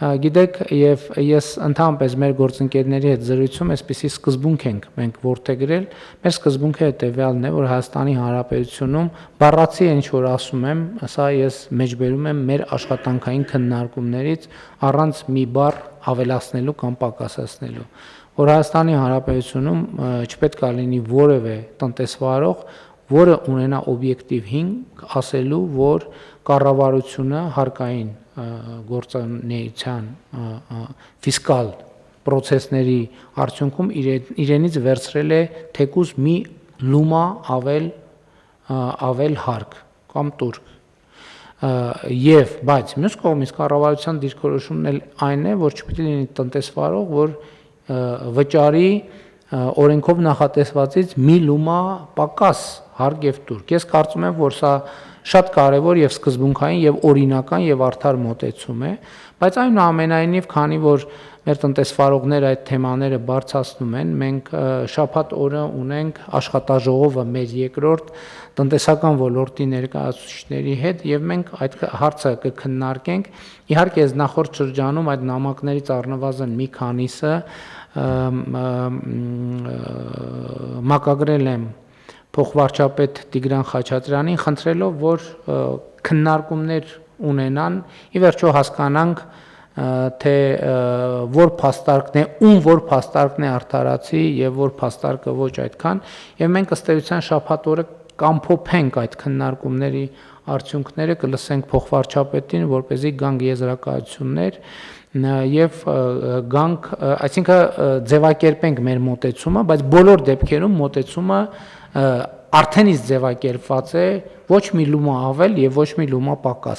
Գիտեք, եւ ես ընդհանրապես մեր գործընկերների հետ զրույցում այսպիսի սկզբունք ենք մենք որդեգրել, մեր սկզբունքը հետեւյալն է, որ Հայաստանի Հանրապետությունում բառացի ինչ որ ասում եմ, սա ես մեջբերում եմ մեր աշխատանքային քննարկումներից առանց մի բառ ավելացնելու կամ պակասացնելու, որ Հայաստանի Հանրապետությունում չպետք է լինի որևէ տնտեսվարող, որը ունենա օբյեկտիվ հիմք ասելու, որ կառավարությունը հարկային գործունեության ֆիսկալ պրոցեսների արդյունքում իրենից վերցրել է թեկուզ մի լումա ավել հարկ կամ տուրք եւ բայց մյուս կողմից կառավարության դիրքորոշումն էլ այն է, որ չպետք է լինի տնտեսվարող, որ վճարի օրենքով նախատեսվածից մի լումա պակաս հարկ եւ տուրք։ Ես կարծում եմ, որ սա շատ կարևոր եւ սկզբունքային եւ օրինական եւ արդար մոտեցում է, բայց այնուամենայնիվ, քանի որ մեր տնտեսվարողները այդ թեմաները բարձրացնում են, մենք շաբաթ օրը ունենք աշխատաժողովը մեր երկրորդ տնտեսական ոլորտի ներկայացուցիչների հետ եւ մենք այդ հարցը կքննարկենք։ Իհարկե, ես նախորդ շրջանում այդ նամակներից առնվազն մի քանիսը մակագրել եմ փոխվարչապետ Տիգրան Խաչատրյանին, խնդրելով, որ քննարկումներ ունենան, ի վերջո հասկանանք, թե որ փաստարկն է, որ փաստարկն է արդարացի եւ որ փաստարկը ոչ այդքան, եւ մենք ըստ էության շաբաթ օրը կամփոփենք այդ քննարկումների արդյունքները, կլսենք փոխվարչապետին, որպեսզի գանք եզրակացություններ եւ գանք, այսինքն ձևակերպենք մեր մոտեցումը, բայց բոլոր դեպքերում մոտեցումը արդեն իսկ ձևակերպված է ոչ մի լումա ավել եւ ոչ մի լումա պակաս,